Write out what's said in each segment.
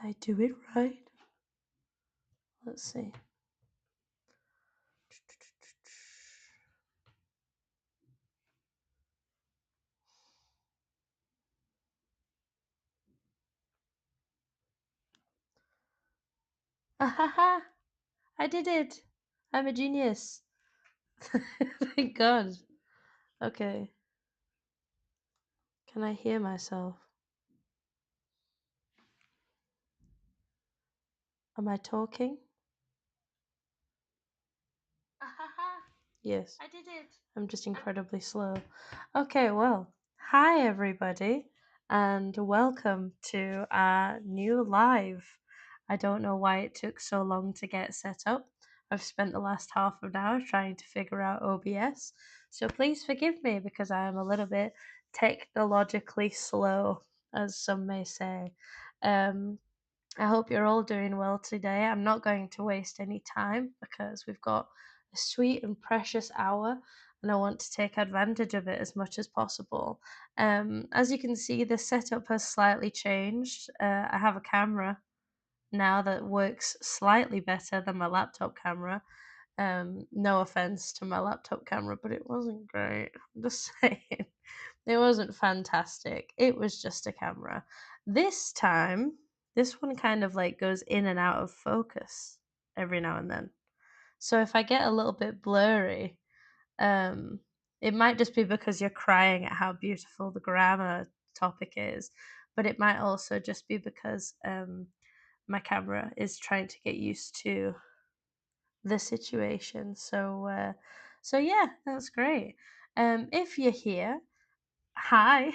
I do it right? Let's see. Ahaha! I did it! I'm a genius. Thank God. Okay. Can I hear myself? Am I talking? Ahaha! Yes. I did it. I'm just incredibly slow. Okay, well, hi everybody, and welcome to our new live. I don't know why it took so long to get set up. I've spent the last half an hour trying to figure out OBS, so please forgive me because I am a little bit technologically slow, as some may say. I hope you're all doing well today. I'm not going to waste any time because we've got a sweet and precious hour and I want to take advantage of it as much as possible. As you can see, the setup has slightly changed. I have a camera now that works slightly better than my laptop camera. No offense to my laptop camera, but it wasn't great. I'm just saying. It wasn't fantastic. It was just a camera. This time, this one kind of like goes in and out of focus every now and then. So if I get a little bit blurry, um, it might just be because you're crying at how beautiful the grammar topic is, but it might also just be because my camera is trying to get used to the situation. So yeah, that's great. If you're here, hi.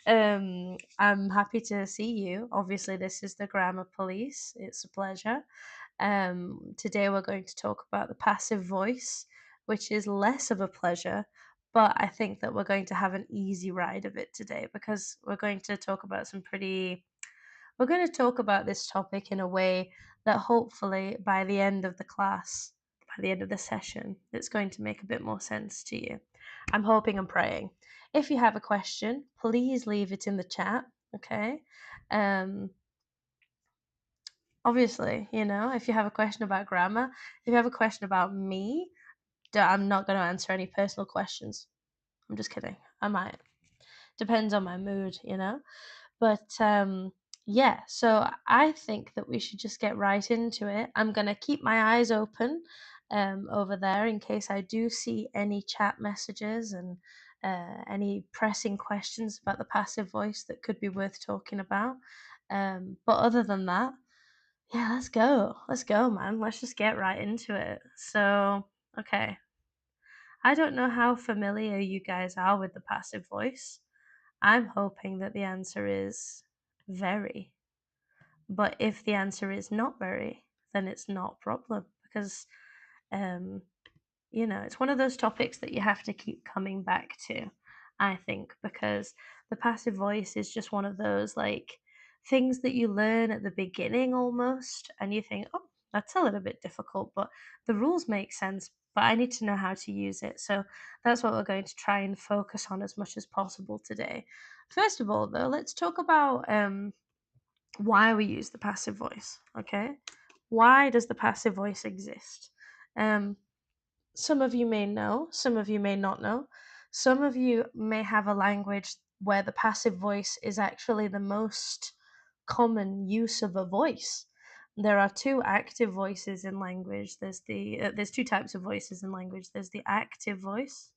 I'm happy to see you. Obviously, this is the Grammar Police. It's a pleasure. Today we're going to talk about the passive voice, which is less of a pleasure, but I think that we're going to have an easy ride of it today because we're going to talk about this topic in a way that hopefully by the end of the class, by the end of the session, it's going to make a bit more sense to you. I'm hoping and praying. If you have a question, please leave it in the chat, okay? Um, Obviously, if you have a question about grammar, if you have a question about me, I'm not going to answer any personal questions. I'm just kidding. I might. Depends on my mood. But yeah, so I think that we should just get right into it. I'm going to keep my eyes open over there in case I do see any chat messages and any pressing questions about the passive voice that could be worth talking about. But other than that, yeah, let's go. Let's go, man. Let's just get right into it. So, okay. I don't know how familiar you guys are with the passive voice. I'm hoping that the answer is very. But if the answer is not very, then it's not a problem because, um, it's one of those topics that you have to keep coming back to, I think, because the passive voice is just one of those like things that you learn at the beginning almost, and you think, oh, that's a little bit difficult, but the rules make sense. But I need to know how to use it. So that's what we're going to try and focus on as much as possible today. First of all, though, let's talk about why we use the passive voice. Okay, why does the passive voice exist? Um, some of you may know, some of you may not know. Some of you may have a language where the passive voice is actually the most common use of a voice. There are two active voices in language. There's two types of voices in language. There's the active voice,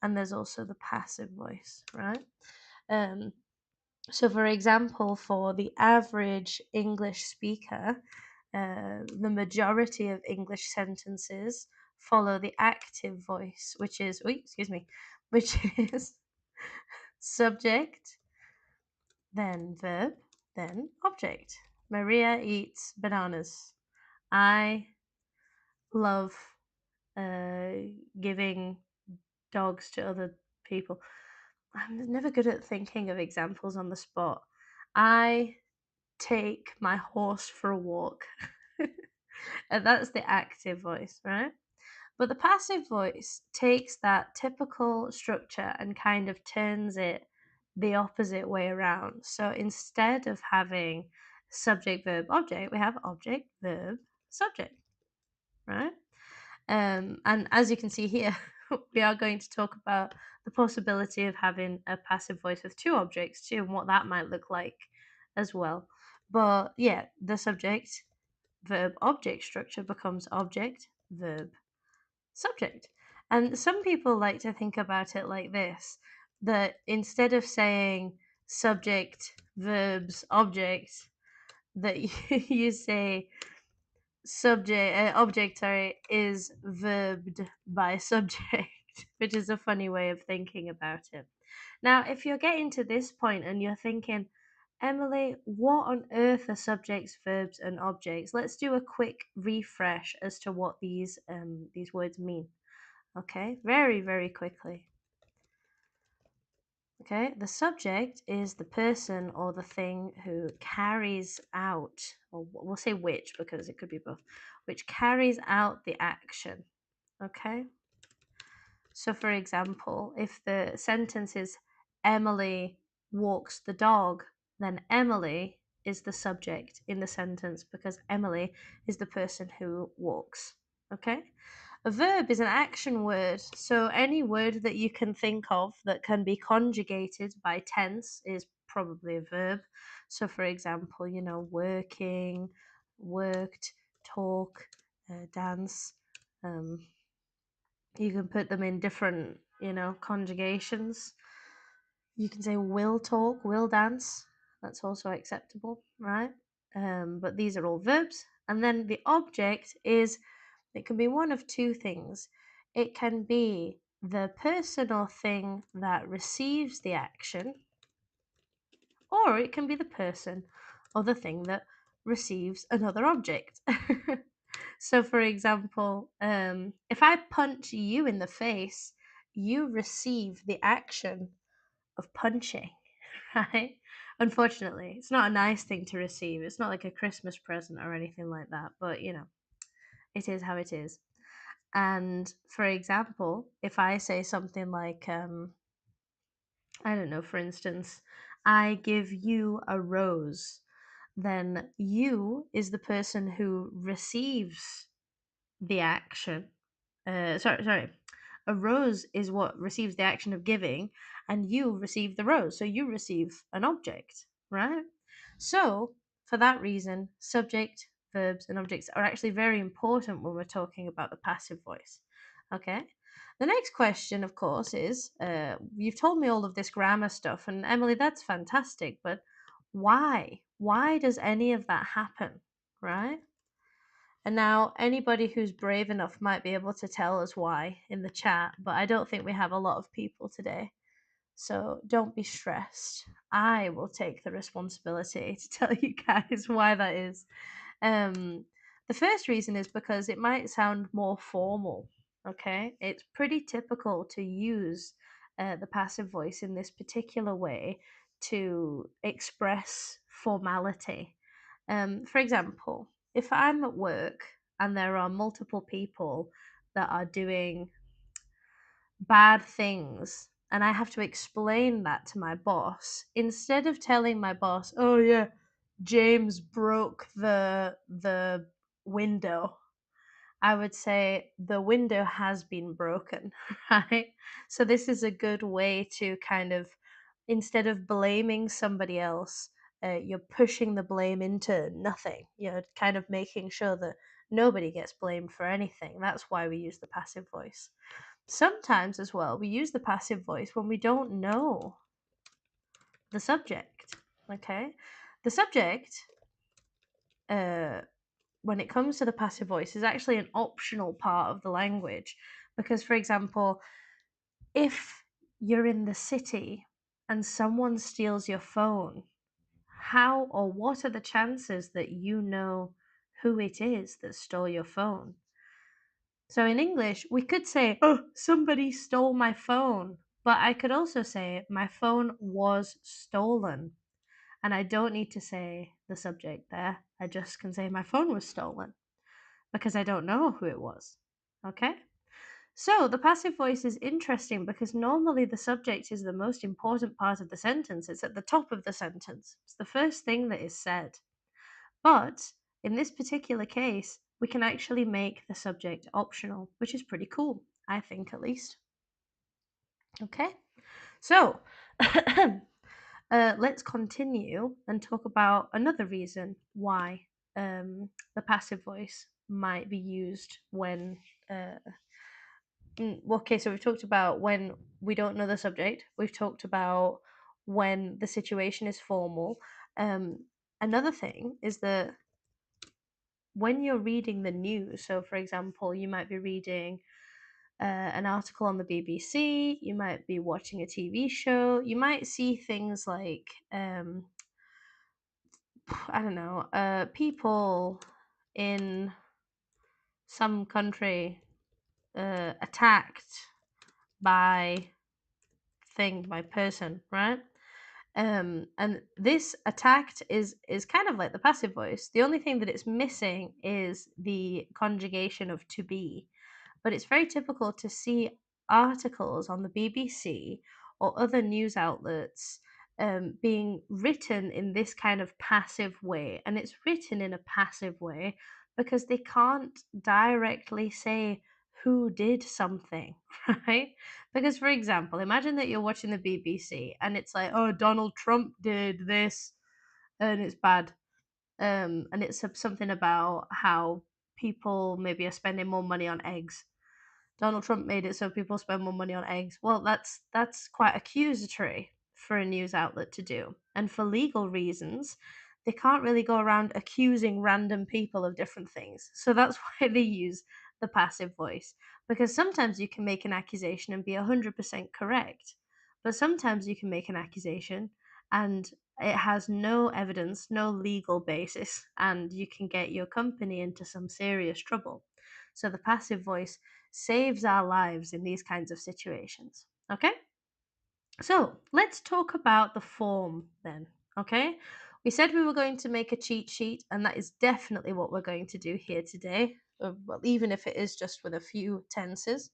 and there's also the passive voice, right? Um, so, for example, for the average English speaker, the majority of English sentences follow the active voice, which is subject, then verb, then object. Maria eats bananas. I love uh, giving dogs to other people. I'm never good at thinking of examples on the spot. I take my horse for a walk. And that's the active voice, right? But the passive voice takes that typical structure and kind of turns it the opposite way around. So instead of having subject, verb, object, we have object, verb, subject, right? And as you can see here, we are going to talk about the possibility of having a passive voice with two objects too, and what that might look like as well. But yeah, the subject, verb, object structure becomes object, verb, subject. And some people like to think about it like this, that instead of saying subject, verbs, object, that you say object, sorry, is verbed by subject, which is a funny way of thinking about it. Now, if you're getting to this point and you're thinking, Emily, what on earth are subjects, verbs, and objects? Let's do a quick refresh as to what these words mean. Okay, very, very quickly. Okay, the subject is the person or the thing who carries out, or we'll say which because it could be both, which carries out the action. Okay, so for example, if the sentence is Emily walks the dog, then Emily is the subject in the sentence because Emily is the person who walks. Okay, a verb is an action word, so any word that you can think of that can be conjugated by tense is probably a verb. So, for example, working, worked, talk, dance. You can put them in different, conjugations. You can say will talk, will dance. That's also acceptable, right? But these are all verbs. And then the object is, it can be one of two things. It can be the person or thing that receives the action, or it can be the person or the thing that receives another object. So, for example, if I punch you in the face, you receive the action of punching, right? Unfortunately, it's not a nice thing to receive. It's not like a Christmas present or anything like that, but it is how it is. And for example, if I say something like, I don't know, for instance, I give you a rose, then you is the person who receives the action. Sorry. A rose is what receives the action of giving, and you receive the rose. So you receive an object, right? So, for that reason, subject, verbs, and objects are actually very important when we're talking about the passive voice. Okay? The next question, of course, is you've told me all of this grammar stuff, and Emily, that's fantastic, but why? Why does any of that happen, right? And now, anybody who's brave enough might be able to tell us why in the chat, but I don't think we have a lot of people today. So don't be stressed. I will take the responsibility to tell you guys why that is. Um, the first reason is because it might sound more formal. Okay, it's pretty typical to use the passive voice in this particular way to express formality. For example, if I'm at work and there are multiple people that are doing bad things and I have to explain that to my boss, instead of telling my boss, "Oh yeah, James broke the window," I would say the window has been broken, right? So this is a good way to kind of, instead of blaming somebody else, you're pushing the blame into nothing. You're kind of making sure that nobody gets blamed for anything. That's why we use the passive voice. Sometimes as well, we use the passive voice when we don't know the subject. Okay, the subject, when it comes to the passive voice, is actually an optional part of the language. Because, for example, if you're in the city and someone steals your phone, how or what are the chances that you know who it is that stole your phone? So in English, we could say, "Oh, somebody stole my phone." But I could also say, "My phone was stolen." And I don't need to say the subject there. I just can say, "My phone was stolen," because I don't know who it was. Okay? So the passive voice is interesting because normally the subject is the most important part of the sentence. It's at the top of the sentence, it's the first thing that is said. But in this particular case, we can actually make the subject optional, which is pretty cool, I think, at least. Okay, so let's continue and talk about another reason why the passive voice might be used when. Okay, so we've talked about when we don't know the subject. We've talked about when the situation is formal. Um, Another thing is that when you're reading the news, so for example, you might be reading an article on the BBC, you might be watching a TV show, you might see things like, I don't know, people in some country attacked by by person, right? And this attacked is kind of like the passive voice. The only thing that it's missing is the conjugation of to be. But it's very typical to see articles on the BBC or other news outlets being written in this kind of passive way. And it's written in a passive way because they can't directly say who did something, right? Because, for example, imagine that you're watching the BBC and it's like, oh, Donald Trump did this and it's bad. And it's something about how people maybe are spending more money on eggs. Donald Trump made it so people spend more money on eggs. Well, that's quite accusatory for a news outlet to do. And for legal reasons, they can't really go around accusing random people of different things. So that's why they use the passive voice. Because sometimes you can make an accusation and be 100% correct, but sometimes you can make an accusation and it has no evidence, no legal basis, and you can get your company into some serious trouble. So the passive voice saves our lives in these kinds of situations. Okay? So let's talk about the form then. Okay? We said we were going to make a cheat sheet, and that is definitely what we're going to do here today. Well, even if it is just with a few tenses,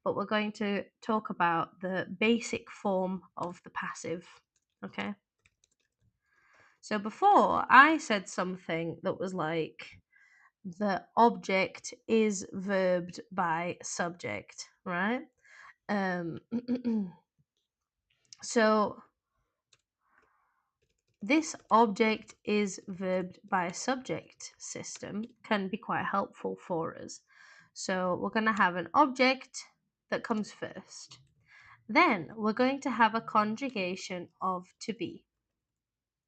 but we're going to talk about the basic form of the passive. Okay? So before I said something that was like, the object is verbed by subject, right? Um, so this object is verbed by subject system can be quite helpful for us. So we're going to have an object that comes first. Then we're going to have a conjugation of to be.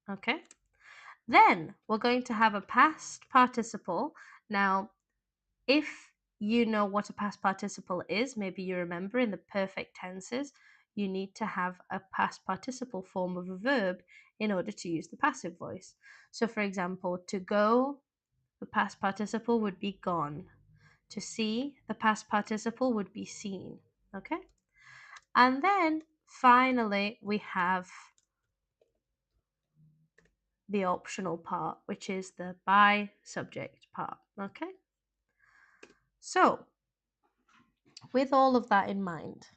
Okay? Then we're going to have a past participle. Now, if you know what a past participle is, maybe you remember in the perfect tenses, you need to have a past participle form of a verb in order to use the passive voice. So, for example, to go, the past participle would be gone. To see, the past participle would be seen. Okay? And then finally, we have the optional part, which is the by subject part. Okay? So, with all of that in mind,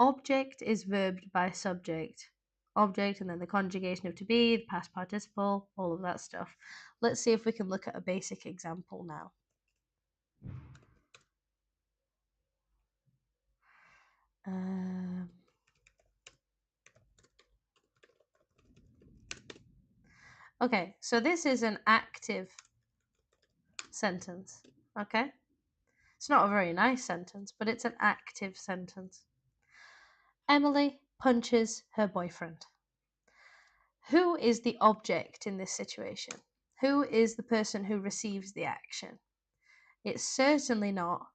object is verbed by subject. Object and then the conjugation of to be, the past participle, all of that stuff. Let's see if we can look at a basic example now. Okay, so this is an active sentence. Okay, it's not a very nice sentence, but it's an active sentence. Emily punches her boyfriend. Who is the object in this situation? Who is the person who receives the action? It's certainly not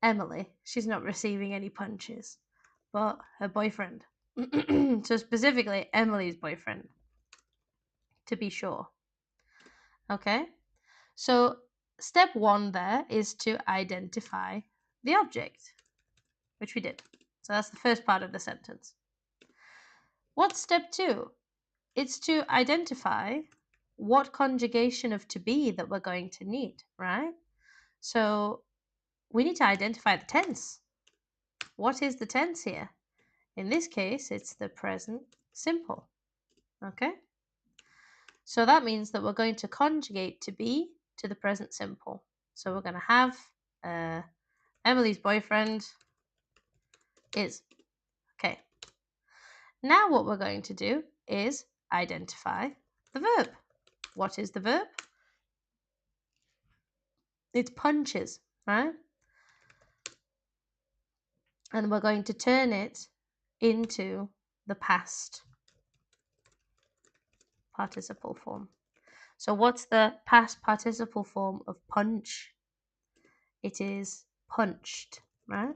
Emily. She's not receiving any punches, but her boyfriend. So, specifically, Emily's boyfriend, to be sure. Okay? So, step one there is to identify the object, which we did. So, that's the first part of the sentence. What's step two? It's to identify what conjugation of to be that we're going to need, right? So, we need to identify the tense. What is the tense here? In this case, it's the present simple. Okay? So that means that we're going to conjugate to be to the present simple. So we're going to have Emily's boyfriend is. Okay. Now what we're going to do is identify the verb. What is the verb? It's punches, right? And we're going to turn it into the past participle form. So what's the past participle form of punch? It is punched, right?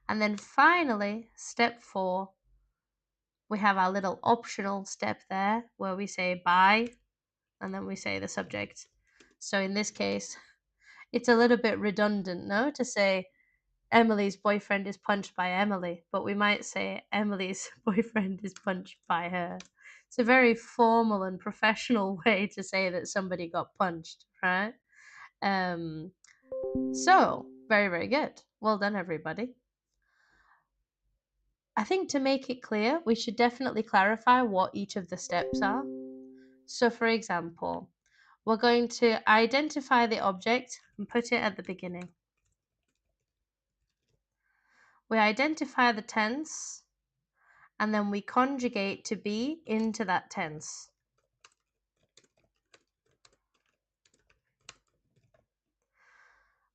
And then finally, step 4, we have our little optional step there where we say by and then we say the subject. So in this case, it's a little bit redundant, no, to say Emily's boyfriend is punched by Emily, but we might say Emily's boyfriend is punched by her. It's a very formal and professional way to say that somebody got punched, right? So very, very good. Well done, everybody. I think to make it clear, we should definitely clarify what each of the steps are. So, for example, we're going to identify the object and put it at the beginning. We identify the tense and then we conjugate to be into that tense.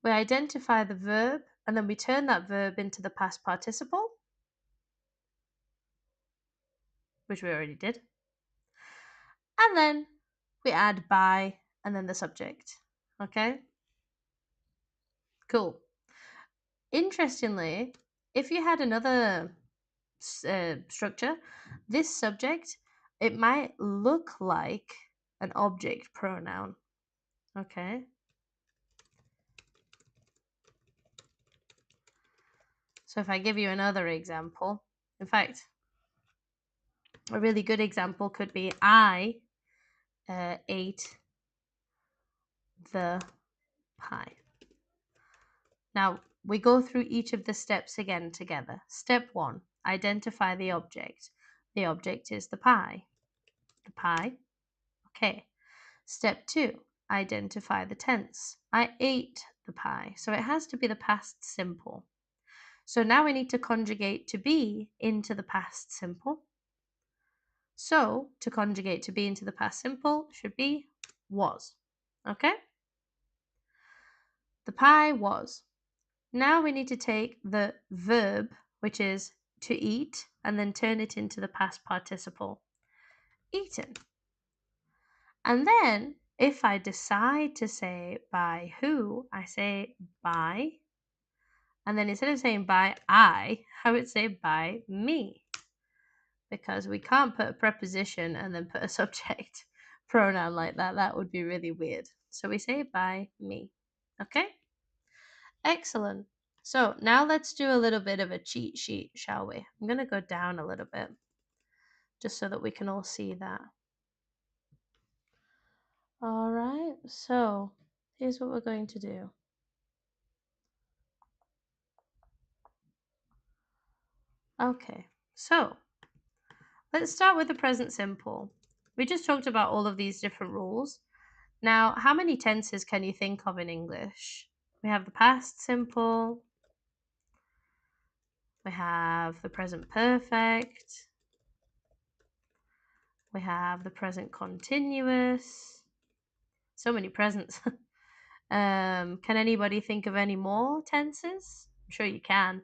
We identify the verb and then we turn that verb into the past participle, which we already did. And then we add by and then the subject. Okay? Cool. Interestingly, if you had another structure, this subject, it might look like an object pronoun. Okay. So if I give you another example, in fact, a really good example could be I ate the pie. Now, we go through each of the steps again together. Step 1, identify the object. The object is the pie. The pie. Okay. Step 2, identify the tense. I ate the pie. So it has to be the past simple. So now we need to conjugate to be into the past simple. So to conjugate to be into the past simple should be was. Okay? The pie was. Now we need to take the verb, which is to eat, and then turn it into the past participle. Eaten. And then if I decide to say by who, I say by. And then instead of saying by I would say by me. Because we can't put a preposition and then put a subject pronoun like that. That would be really weird. So we say by me. Okay? Excellent. So now let's do a little bit of a cheat sheet, shall we? I'm going to go down a little bit just so that we can all see that. All right, so here's what we're going to do. Okay, so let's start with the present simple. We just talked about all of these different rules. Now, how many tenses can you think of in English? We have the past simple. We have the present perfect. We have the present continuous. So many presents. Can anybody think of any more tenses? I'm sure you can.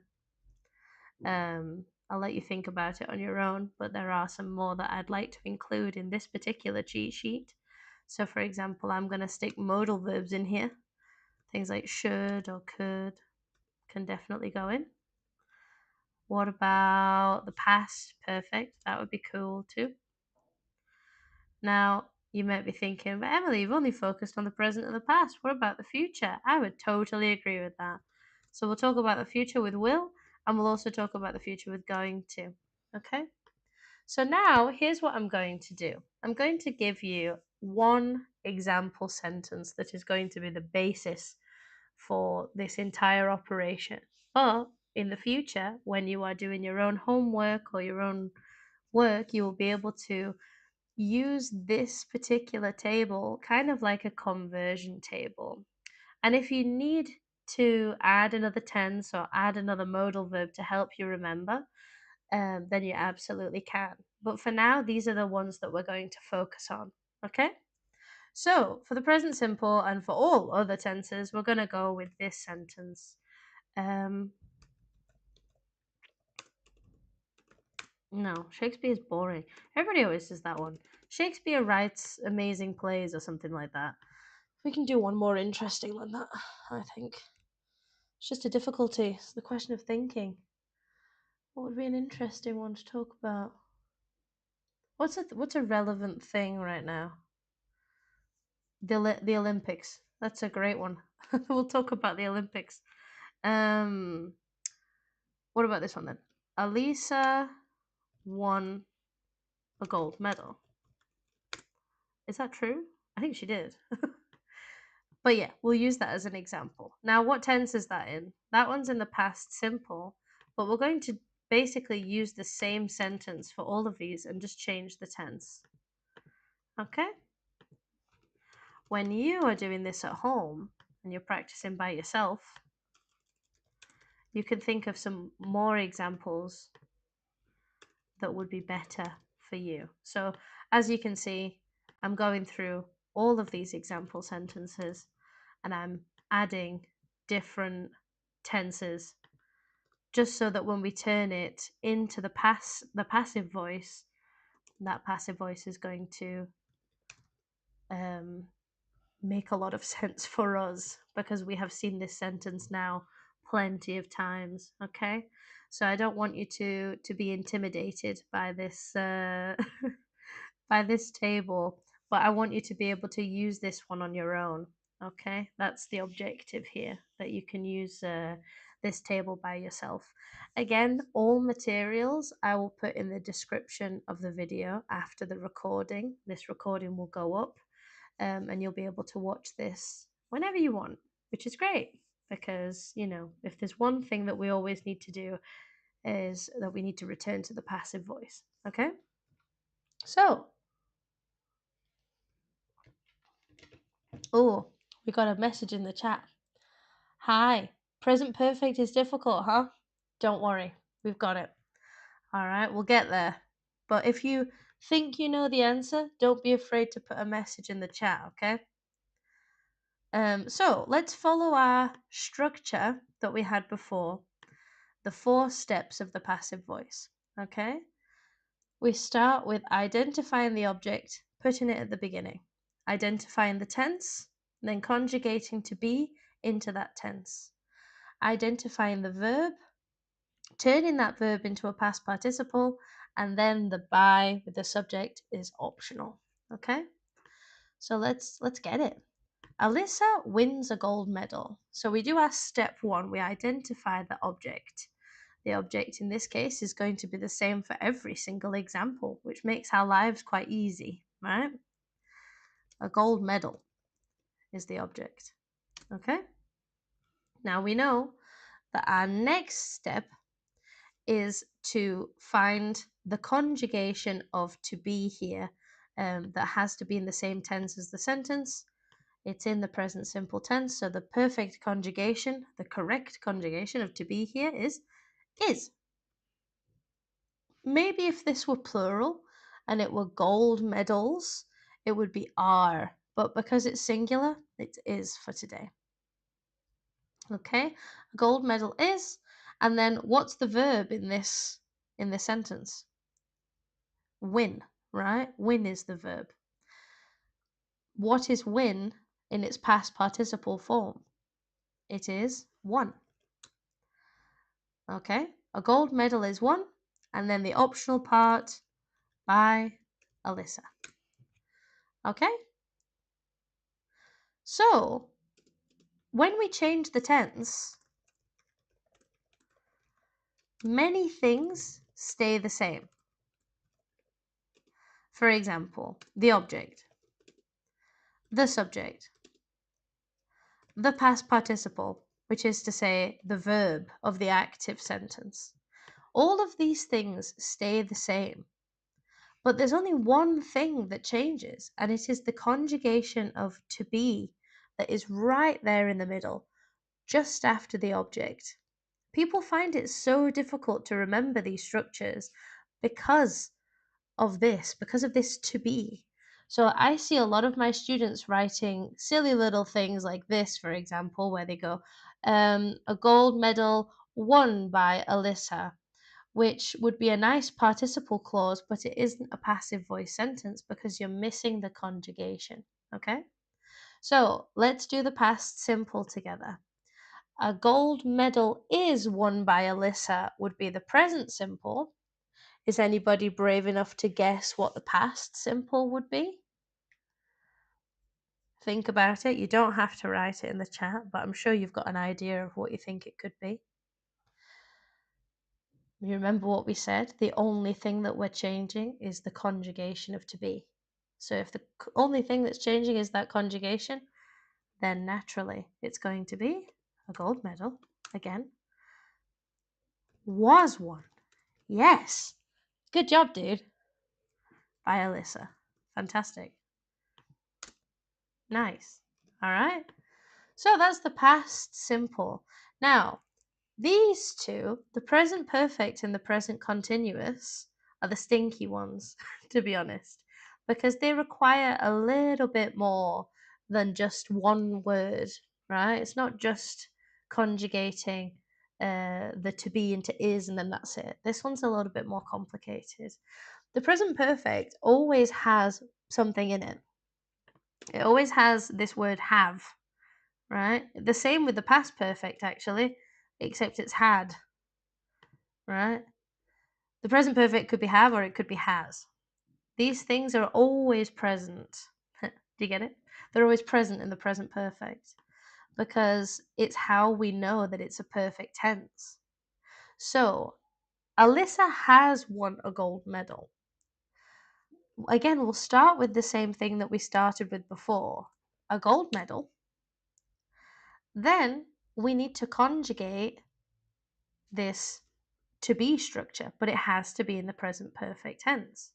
I'll let you think about it on your own, but there are some more that I'd like to include in this particular cheat sheet. So, for example, I'm going to stick modal verbs in here. Things like should or could can definitely go in. What about the past perfect? That would be cool too. Now, you might be thinking, but Emily, you've only focused on the present and the past. What about the future? I would totally agree with that. So we'll talk about the future with will, and we'll also talk about the future with going to. Okay? So now, here's what I'm going to do. I'm going to give you one example sentence that is going to be the basis for this entire operation. But in the future, when you are doing your own homework or your own work, you will be able to use this particular table kind of like a conversion table. And if you need to add another tense or add another modal verb to help you remember, then you absolutely can. But for now, these are the ones that we're going to focus on. Okay? So for the present simple and for all other tenses, we're going to go with this sentence. No, Shakespeare is boring. Everybody always says that one. Shakespeare writes amazing plays or something like that. We can do one more interesting than that, I think. It's just a difficulty. It's the question of thinking. What would be an interesting one to talk about? What's a relevant thing right now? The Olympics. That's a great one. We'll talk about the Olympics. What about this one then? Alisa won a gold medal. Is that true? I think she did. But yeah, we'll use that as an example. Now, what tense is that in? That one's in the past simple, but we're going to basically use the same sentence for all of these and just change the tense. Okay? When you are doing this at home and you're practicing by yourself, you can think of some more examples that would be better for you. So, as you can see, I'm going through all of these example sentences and I'm adding different tenses just so that when we turn it into the passive voice, that passive voice is going to make a lot of sense for us because we have seen this sentence now plenty of times. Okay, so I don't want you to be intimidated by this by this table, but I want you to be able to use this one on your own. Okay, that's the objective here, that you can use this table by yourself. Again, all materials I will put in the description of the video after the recording. This recording will go up and you'll be able to watch this whenever you want, which is great because, you know, if there's one thing that we always need to do is that we need to return to the passive voice. Okay, so oh, we got a message in the chat. Hi, present perfect is difficult, huh? Don't worry, we've got it. All right, we'll get there. But if you think you know the answer, don't be afraid to put a message in the chat, okay? So let's follow our structure that we had before, the 4 steps of the passive voice, okay? We start with identifying the object, putting it at the beginning, identifying the tense, then conjugating to be into that tense, identifying the verb, turning that verb into a past participle, and then the by with the subject is optional. Okay, so let's get it. Alisa wins a gold medal. So we do our step 1, we identify the object. The object in this case is going to be the same for every single example, which makes our lives quite easy, right? A gold medal is the object. Okay, now we know that our next step is to find the conjugation of to be here that has to be in the same tense as the sentence. It's in the present simple tense, so the perfect conjugation, the correct conjugation of to be here is. Maybe if this were plural and it were gold medals, it would be are, but because it's singular, it is for today. Okay, a gold medal is, and then what's the verb in this sentence? Win, right? Win is the verb. What is win in its past participle form? It is won. Okay, a gold medal is won, and then the optional part by Alisa. Okay, so when we change the tense, many things stay the same. For example, the object, the subject, the past participle, which is to say the verb of the active sentence. All of these things stay the same. But there's only one thing that changes, and it is the conjugation of to be that is right there in the middle, just after the object. People find it so difficult to remember these structures because because of this to be. So I see a lot of my students writing silly little things like this, for example, where they go, a gold medal won by Alyssa, which would be a nice participle clause, but it isn't a passive voice sentence because you're missing the conjugation. Okay? So let's do the past simple together. A gold medal is won by Alyssa would be the present simple. Is anybody brave enough to guess what the past simple would be? Think about it. You don't have to write it in the chat, but I'm sure you've got an idea of what you think it could be. You remember what we said? The only thing that we're changing is the conjugation of to be. So if the only thing that's changing is that conjugation, then naturally it's going to be a gold medal again. Was won. Yes. Good job, dude. By Alyssa. Fantastic. Nice. All right. So that's the past simple. Now, these two, the present perfect and the present continuous, are the stinky ones, to be honest, because they require a little bit more than just one word, right? It's not just conjugating the to be into is and then that's it. This one's a little bit more complicated. The present perfect always has something in it. It always has this word have, right? The same with the past perfect, actually, except it's had, right? The present perfect could be have or it could be has. These things are always present. Do you get it? They're always present in the present perfect because it's how we know that it's a perfect tense. So, Alyssa has won a gold medal. Again, we'll start with the same thing that we started with before, a gold medal. Then we need to conjugate this to be structure, but it has to be in the present perfect tense.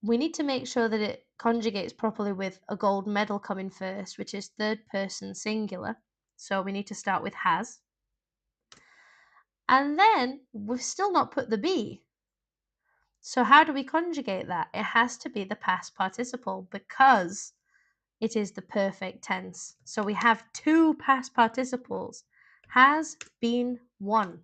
We need to make sure that it conjugates properly with a gold medal coming first, which is third person singular. So we need to start with has. And then we've still not put the be. So how do we conjugate that? It has to be the past participle because it is the perfect tense. So we have two past participles. Has been won.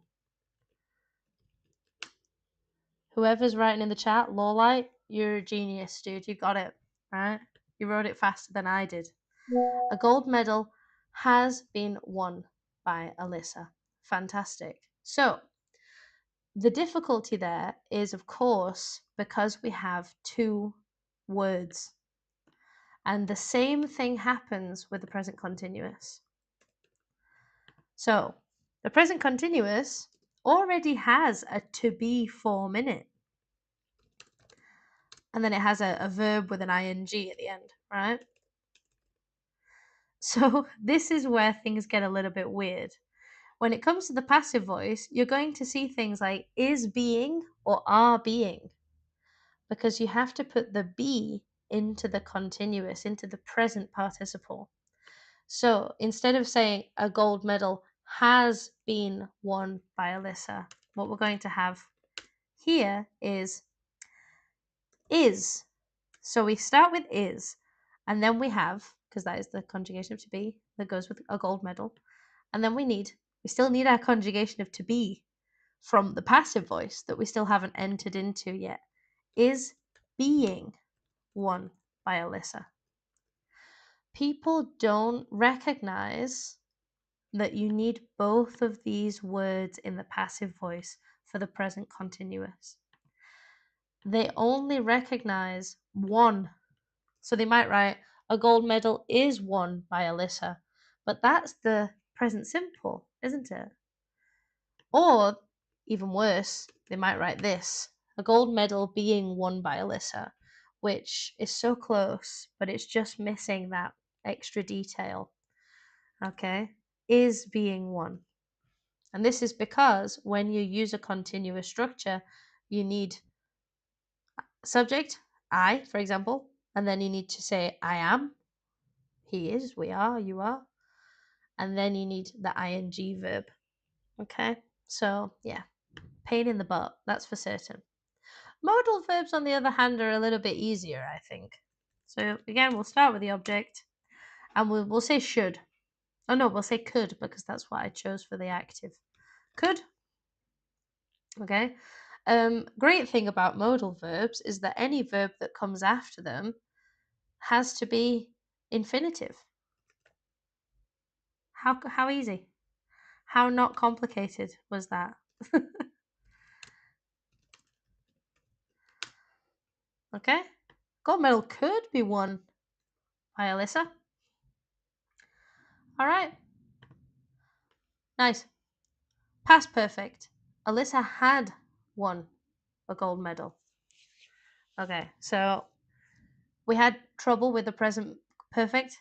Whoever's writing in the chat, Lawlight, you're a genius, dude. You got it, right? You wrote it faster than I did. A gold medal has been won by Alyssa. Fantastic. So, the difficulty there is, of course, because we have two words. And the same thing happens with the present continuous. So, the present continuous already has a to be form in it. And then it has a verb with an ing at the end, right? So this is where things get a little bit weird. When it comes to the passive voice, you're going to see things like is being or are being, because you have to put the be into the continuous, into the present participle. So instead of saying a gold medal has been won by Alyssa, what we're going to have here is. So we start with is, and then we have, because that is the conjugation of to be that goes with a gold medal, and then we still need our conjugation of to be from the passive voice that we still haven't entered into yet. Is being won by Alyssa. People don't recognize that you need both of these words in the passive voice for the present continuous. They only recognize one. So they might write, a gold medal is won by Alyssa, but that's the present simple, isn't it? Or, even worse, they might write this, a gold medal being won by Alyssa, which is so close, but it's just missing that extra detail. Okay? Is being won. And this is because when you use a continuous structure, you need subject, I, for example, and then you need to say I am, he is, we are, you are, and then you need the ing verb. Okay, so yeah, pain in the butt, that's for certain. Modal verbs, on the other hand, are a little bit easier, I think. So again, we'll start with the object, and we'll say should. Oh no, we'll say could, because that's what I chose for the active. Could. Okay. Great thing about modal verbs is that any verb that comes after them has to be infinitive. How easy? How not complicated was that? Okay. Gold medal could be won by Alyssa. All right. Nice. Past perfect. Alyssa had won a gold medal. Okay, so we had trouble with the present perfect.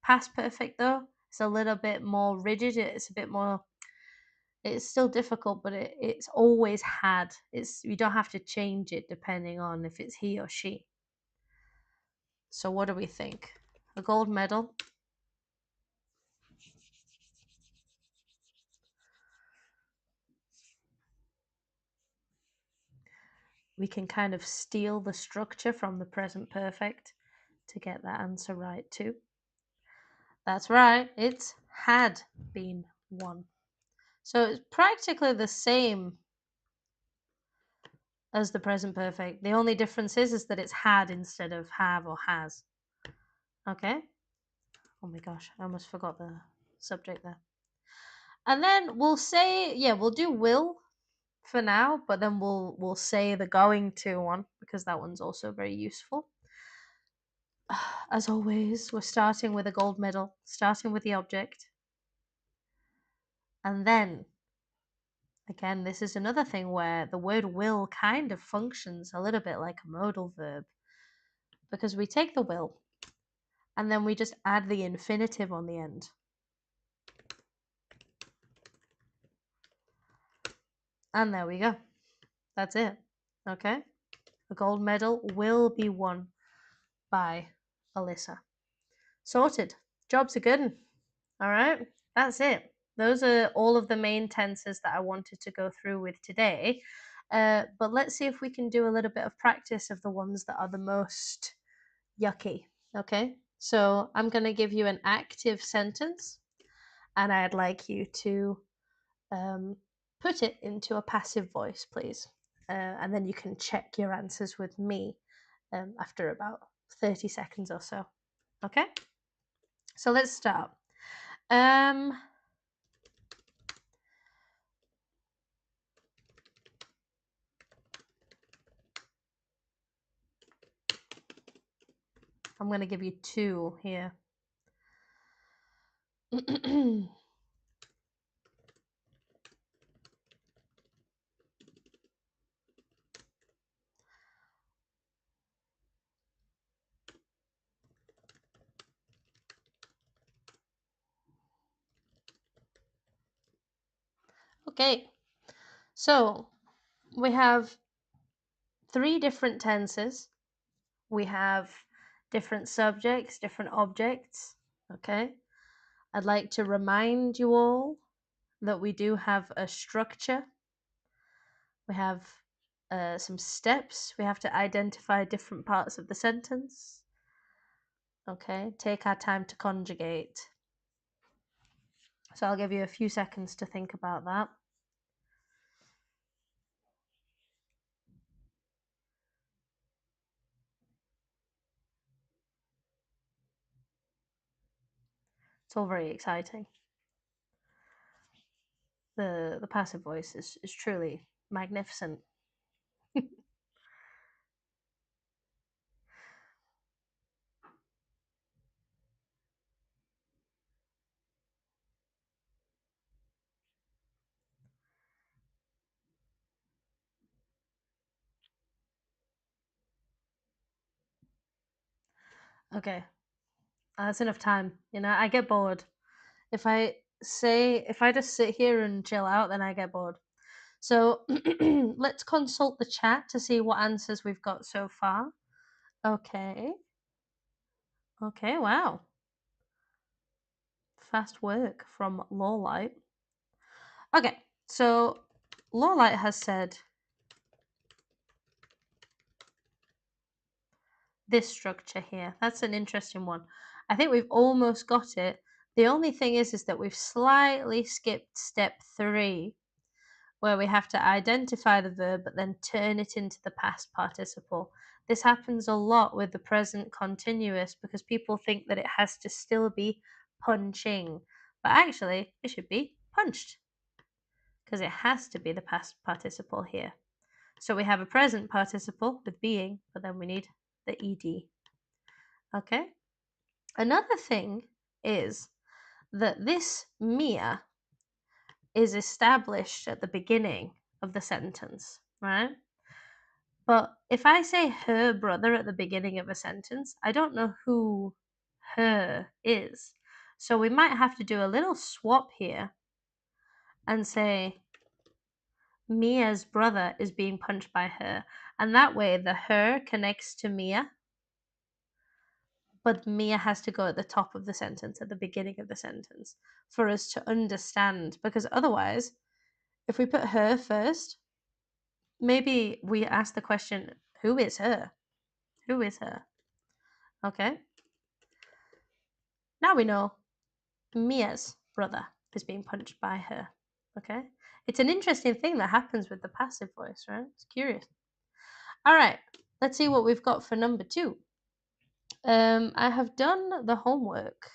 Past perfect, though, it's a little bit more rigid. It's a bit more. It's still difficult, but it's always had. You don't have to change it depending on if it's he or she. So what do we think? A gold medal. We can kind of steal the structure from the present perfect to get that answer right too. That's right, it's had been won. So it's practically the same as the present perfect. The only difference is that it's had instead of have or has. Okay? Oh my gosh, I almost forgot the subject there. And then we'll say, yeah, we'll do will for now, but then we'll say the going to one because that one's also very useful. As always, we're starting with a gold medal, starting with the object. And then, again, this is another thing where the word will kind of functions a little bit like a modal verb because we take the will and then we just add the infinitive on the end. And there we go. That's it. Okay? The gold medal will be won by Alyssa. Sorted. Job's a good one. All right? That's it. Those are all of the main tenses that I wanted to go through with today. But let's see if we can do a little bit of practice of the ones that are the most yucky. Okay? So I'm going to give you an active sentence, and I'd like you to put it into a passive voice, please. And then you can check your answers with me after about 30 seconds or so. Okay? So let's start. I'm going to give you two here. Okay, so we have three different tenses. We have different subjects, different objects. Okay, I'd like to remind you all that we do have a structure. We have some steps. We have to identify different parts of the sentence. Okay, take our time to conjugate. So I'll give you a few seconds to think about that. It's all very exciting. The passive voice is truly magnificent. Okay, that's enough time. You know, I get bored. If I just sit here and chill out, then I get bored. So let's consult the chat to see what answers we've got so far. Okay. Okay, wow. Fast work from Lawlight. Okay, so Lawlight has said this structure here. That's an interesting one. I think we've almost got it. The only thing is that we've slightly skipped step 3, where we have to identify the verb but then turn it into the past participle. This happens a lot with the present continuous because people think that it has to still be punching, but actually it should be punched because it has to be the past participle here. So we have a present participle with being, but then we need the ed. Okay? Another thing is that this Mia is established at the beginning of the sentence, right? But if I say her brother at the beginning of a sentence, I don't know who her is. So we might have to do a little swap here and say Mia's brother is being punched by her. And that way the her connects to Mia, but Mia has to go at the top of the sentence, at the beginning of the sentence, for us to understand. Because otherwise, if we put her first, maybe we ask the question, who is her? Who is her? Okay. Now we know Mia's brother is being punched by her. Okay. It's an interesting thing that happens with the passive voice, right? It's curious. All right. Let's see what we've got for number 2. I have done the homework.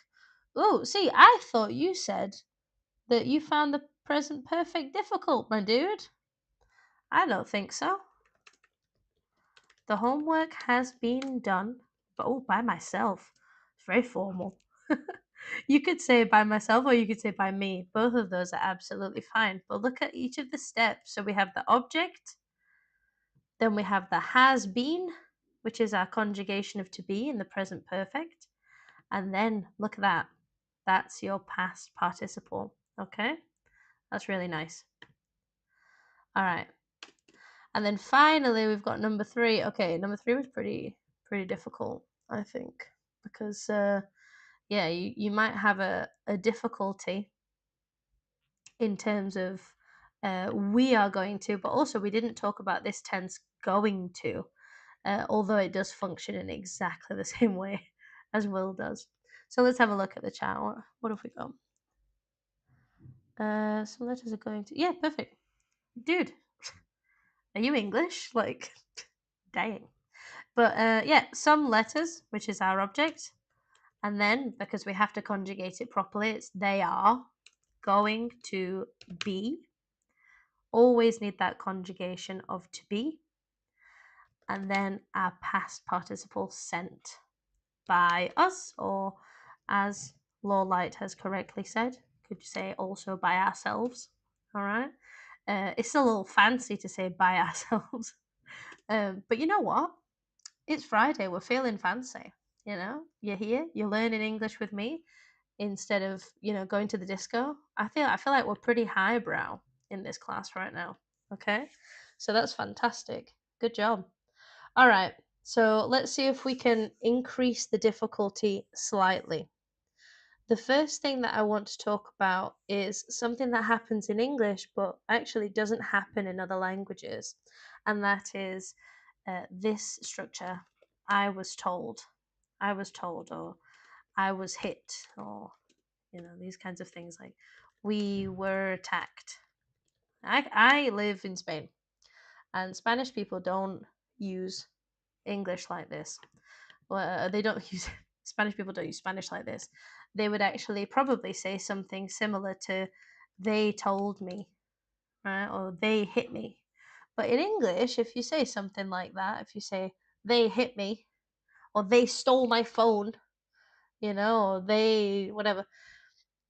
Oh, see, I thought you said that you found the present perfect difficult, my dude. I don't think so. The homework has been done, but by myself. It's very formal. You could say by myself or you could say by me. Both of those are absolutely fine. But look at each of the steps. So we have the object, then we have the has been, which is our conjugation of to be in the present perfect. And then look at that. That's your past participle. Okay? That's really nice. All right. And then finally, we've got number 3. Okay, number 3 was pretty difficult, I think, because yeah, you might have a difficulty in terms of we are going to, but also we didn't talk about this tense going to, although it does function in exactly the same way as will does. So let's have a look at the chat. What have we got? Some letters are going to. Yeah, perfect. Dude, are you English? Like, dang. But yeah, some letters, which is our object, and then because we have to conjugate it properly, it's they are going to be. Always need that conjugation of to be. And then our past participle sent by us, or as Lawlight has correctly said, could you say also by ourselves? All right. It's a little fancy to say by ourselves. But you know what? It's Friday. We're feeling fancy. You know, you're here. You're learning English with me instead of going to the disco. I feel like we're pretty highbrow in this class right now. Okay, so that's fantastic. Good job. All right. So let's see if we can increase the difficulty slightly. The first thing that I want to talk about is something that happens in English but actually doesn't happen in other languages, and that is this structure. I was told, or I was hit, or these kinds of things like we were attacked. I live in Spain, and Spanish people don't use English like this. Well, they don't use Spanish people don't use Spanish like this. They would actually probably say something similar to "they told me," right, or "they hit me." But in English, if you say something like that, if you say "they hit me," or "they stole my phone," or "they whatever,"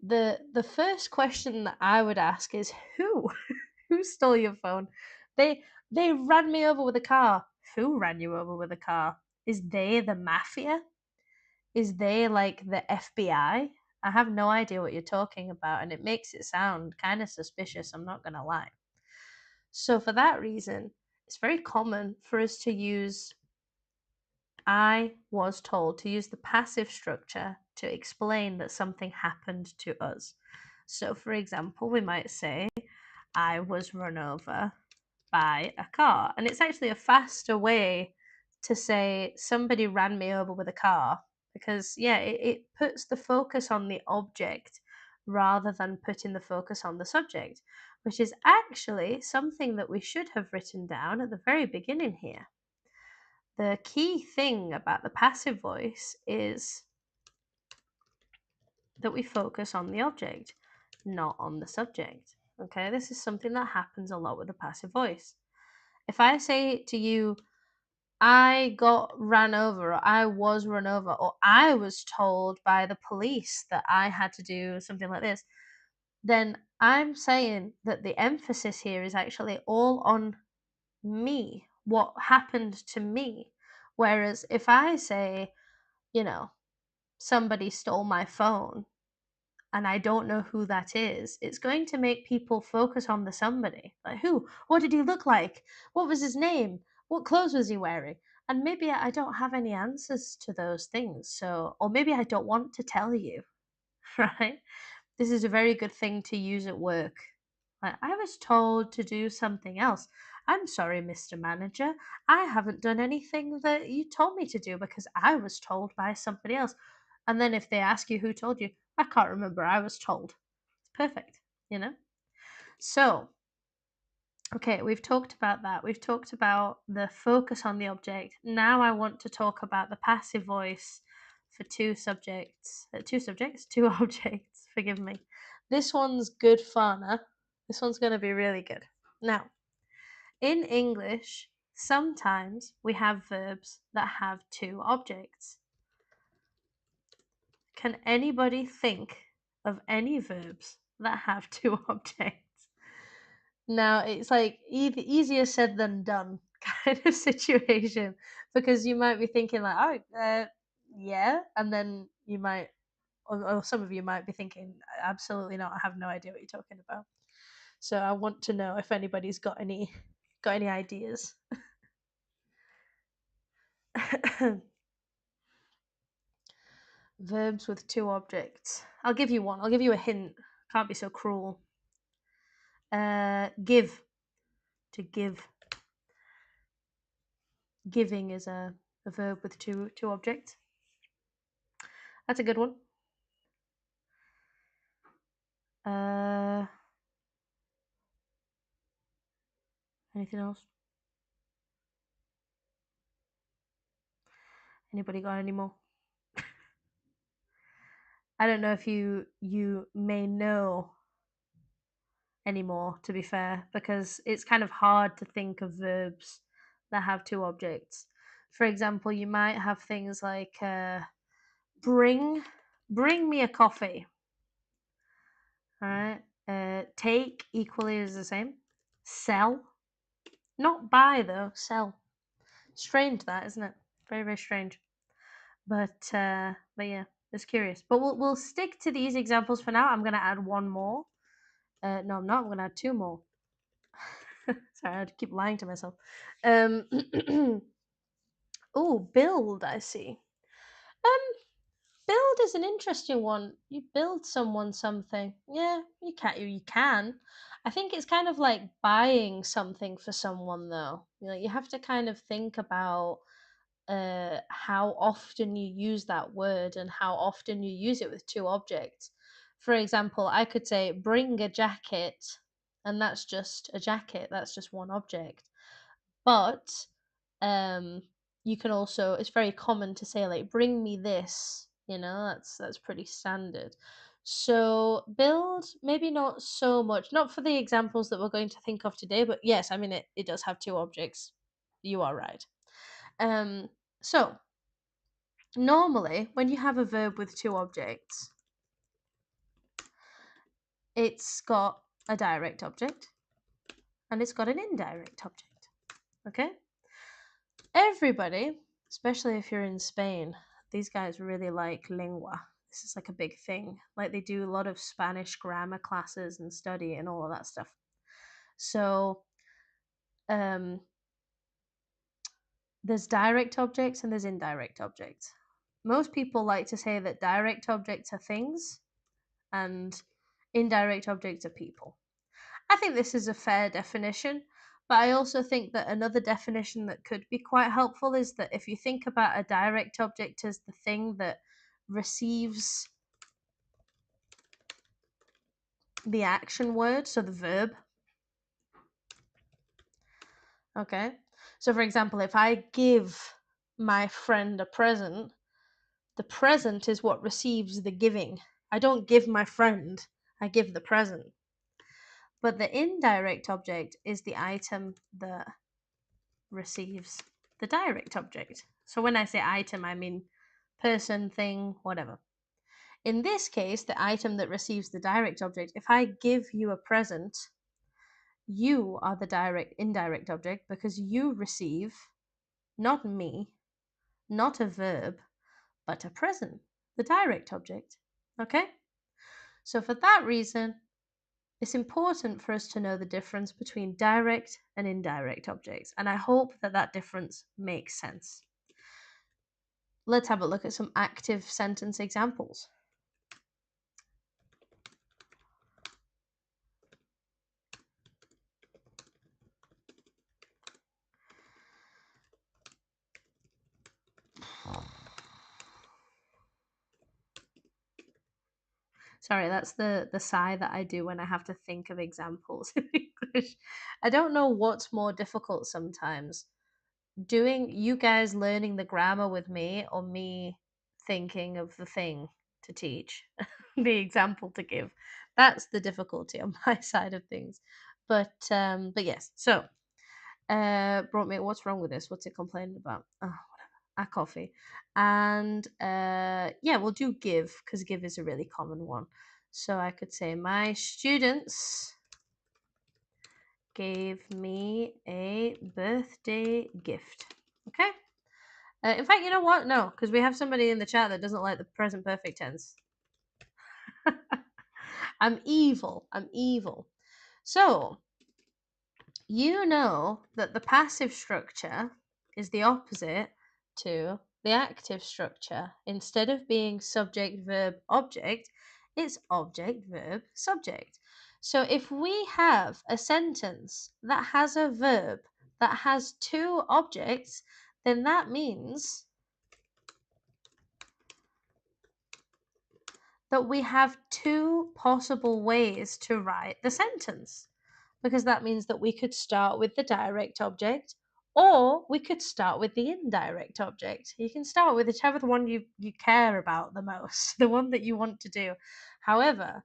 the first question that I would ask is who? Who stole your phone? They ran me over with a car. Who ran you over with a car? Is they the mafia? Is they like the FBI? I have no idea what you're talking about, and it makes it sound kind of suspicious, I'm not gonna lie. So for that reason, it's very common for us to use I was told, to use the passive structure to explain that something happened to us. So for example, we might say, I was run over by a car. And it's actually a faster way to say somebody ran me over with a car because, yeah, it puts the focus on the object rather than putting the focus on the subject, which is actually something that we should have written down at the very beginning here. The key thing about the passive voice is that we focus on the object, not on the subject. Okay, this is something that happens a lot with the passive voice. If I say to you, I got ran over, or I was run over, or I was told by the police that I had to do something like this, then I'm saying that the emphasis here is actually all on me, what happened to me. Whereas if I say, you know, somebody stole my phone and I don't know who that is, it's going to make people focus on the somebody. Like, who? What did he look like? What was his name? What clothes was he wearing? And maybe I don't have any answers to those things. So, or maybe I don't want to tell you, right? This is a very good thing to use at work. Like, I was told to do something else. I'm sorry, Mr. Manager. I haven't done anything that you told me to do because I was told by somebody else. And then if they ask you who told you, I can't remember. I was told. It's perfect, you know? So, okay, we've talked about that. We've talked about the focus on the object. Now I want to talk about the passive voice for two objects, forgive me. This one's good fun, huh? This one's going to be really good. Now, in English, sometimes we have verbs that have two objects. Can anybody think of any verbs that have two objects? Now, it's like easier said than done kind of situation because you might be thinking like, oh, yeah, and then you might, or some of you might be thinking, absolutely not. I have no idea what you're talking about. So I want to know if anybody's got any ideas. Verbs with two objects. I'll give you one. I'll give you a hint. Can't be so cruel. Give. To give. Giving is a verb with two objects. That's a good one. Anything else? Anybody got any more? I don't know if you may know anymore, to be fair, because it's kind of hard to think of verbs that have two objects. For example, you might have things like bring me a coffee. All right. Take equally is the same. Sell, not buy though. Sell. Strange that, isn't it? Very very strange. But yeah, it's curious. But we'll stick to these examples for now. I'm gonna add one more. No, I'm not. I'm gonna add two more. Sorry, I keep lying to myself. Oh, build. I see. Um, build is an interesting one. You build someone something. Yeah, you can. You can. I think it's kind of like buying something for someone, though. You have to kind of think about how often you use that word and how often you use it with two objects. For example, I could say, bring a jacket, and that's just a jacket, that's just one object. But um, you can also, it's very common to say, like, bring me this, that's pretty standard. So build, maybe not so much, not for the examples that we're going to think of today, but yes, I mean, it does have two objects. You are right. So normally, when you have a verb with two objects, it's got a direct object and it's got an indirect object. Okay? Everybody, especially if you're in Spain, these guys really like lengua. This is like a big thing. Like they do a lot of Spanish grammar classes and study and all of that stuff. So there's direct objects and there's indirect objects. Most people like to say that direct objects are things and indirect objects are people. I think this is a fair definition, but I also think that another definition that could be quite helpful is that if you think about a direct object as the thing that receives the action word, so the verb. Okay. So, for example, if I give my friend a present, the present is what receives the giving. I don't give my friend, I give the present. But the indirect object is the item that receives the direct object. So when I say item, I mean person, thing, whatever. In this case, the item that receives the direct object, if I give you a present, you are the indirect object because you receive not me, not a verb, but a present, the direct object. Okay? So for that reason, it's important for us to know the difference between direct and indirect objects, and I hope that that difference makes sense. Let's have a look at some active sentence examples. Sorry, that's the sigh that I do when I have to think of examples in English. I don't know what's more difficult sometimes. Doing you guys learning the grammar with me or me thinking of the thing to teach, the example to give. That's the difficulty on my side of things. But yes. So, brought me what's wrong with this? What's it complaining about? Oh, a coffee. And yeah, we'll do give because give is a really common one. So I could say my students gave me a birthday gift. Okay. In fact, you know what? No, because we have somebody in the chat that doesn't like the present perfect tense. I'm evil. I'm evil. So you know that the passive structure is the opposite to the active structure. Instead of being subject, verb, object, it's object, verb, subject. So if we have a sentence that has a verb that has two objects, then that means that we have two possible ways to write the sentence, because that means that we could start with the direct object or we could start with the indirect object. You can start with whichever the one you care about the most, the one that you want to do. However,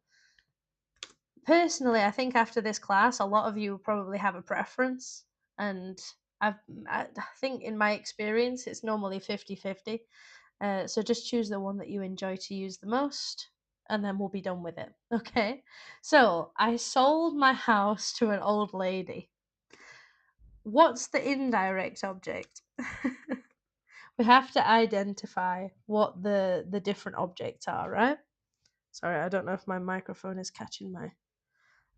personally, I think after this class, a lot of you probably have a preference, and I think in my experience, it's normally 50-50. So just choose the one that you enjoy to use the most, and then we'll be done with it. Okay? So I sold my house to an old lady. What's the indirect object? We have to identify what the different objects are, right? Sorry, I don't know if my microphone is catching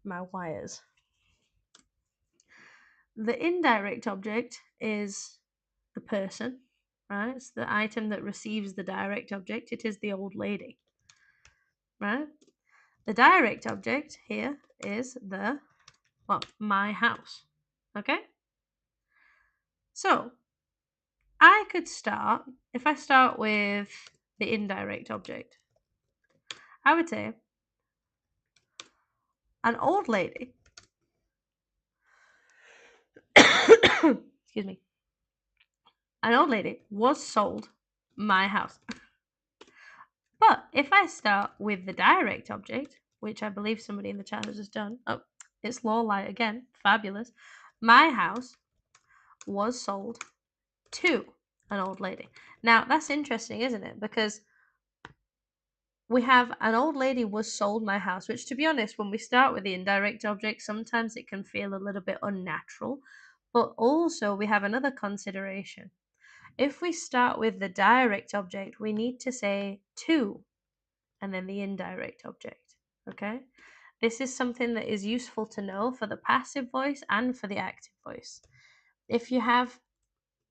my wires. The indirect object is the person, right? It's the item that receives the direct object. It is the old lady, right? The direct object here is my house. Okay? So, I could start, if I start with the indirect object, I would say an old lady, excuse me, an old lady was sold my house. But if I start with the direct object, which I believe somebody in the chat has just done, oh, it's Lawlight again, fabulous. My house was sold to an old lady. Now, that's interesting, isn't it? Because we have an old lady was sold my house, which, to be honest, when we start with the indirect object, sometimes it can feel a little bit unnatural. But also, we have another consideration. If we start with the direct object, we need to say to and then the indirect object. Okay? This is something that is useful to know for the passive voice and for the active voice. if you have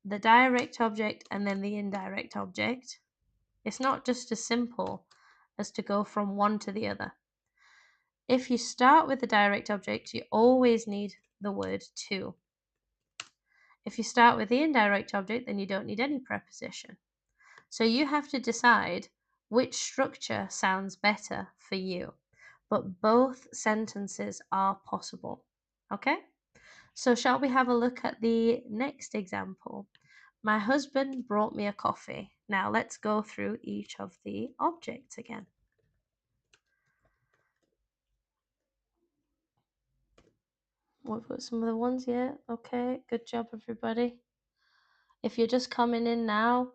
the direct object and then the indirect object, it's not just as simple as to go from one to the other. If you start with the direct object, you always need the word to. If you start with the indirect object, then you don't need any preposition. So you have to decide which structure sounds better for you. But both sentences are possible. Okay? So shall we have a look at the next example? My husband brought me a coffee. Now let's go through each of the objects again. We've got some of the ones, yeah. Okay, good job, everybody. If you're just coming in now,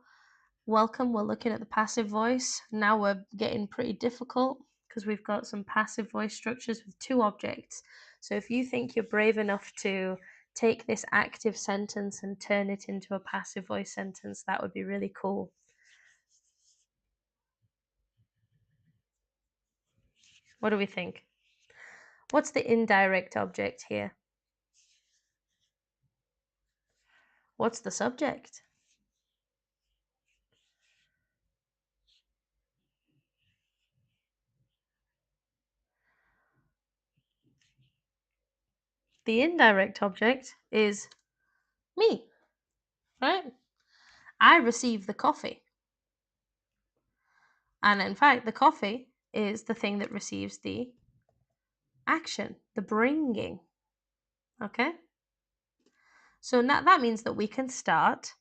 welcome. We're looking at the passive voice. Now we're getting pretty difficult because we've got some passive voice structures with two objects. So if you think you're brave enough to take this active sentence and turn it into a passive voice sentence, that would be really cool. What do we think? What's the indirect object here? What's the subject? The indirect object is me, right? I receive the coffee. And in fact, the coffee is the thing that receives the action, the bringing. Okay? So now that means that we can start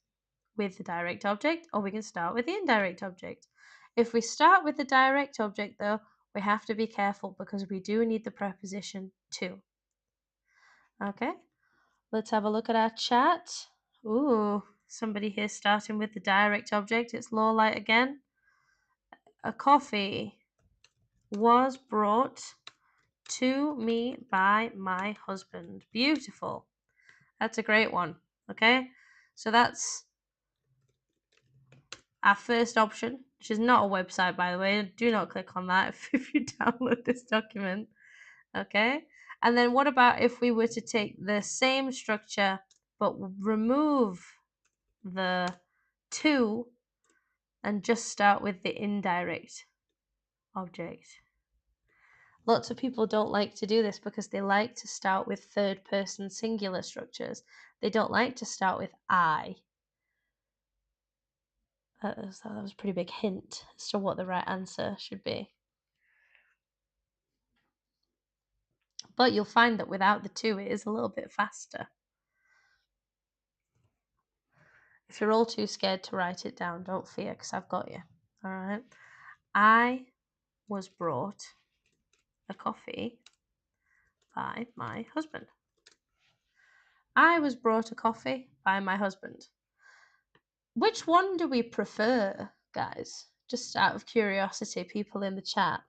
with the direct object or we can start with the indirect object. If we start with the direct object, though, we have to be careful because we do need the preposition to. Okay? Let's have a look at our chat. Ooh, somebody here starting with the direct object. It's Lawlight again. A coffee was brought to me by my husband. Beautiful. That's a great one. Okay? So that's our first option, which is not a website, by the way. Do not click on that if you download this document. Okay? And then what about if we were to take the same structure but remove the to and just start with the indirect object? Lots of people don't like to do this because they like to start with third person singular structures. They don't like to start with I. That was a pretty big hint as to what the right answer should be. But you'll find that without the to, it is a little bit faster. If you're all too scared to write it down, don't fear, because I've got you. All right. I was brought a coffee by my husband. I was brought a coffee by my husband. Which one do we prefer, guys? Just out of curiosity, people in the chat.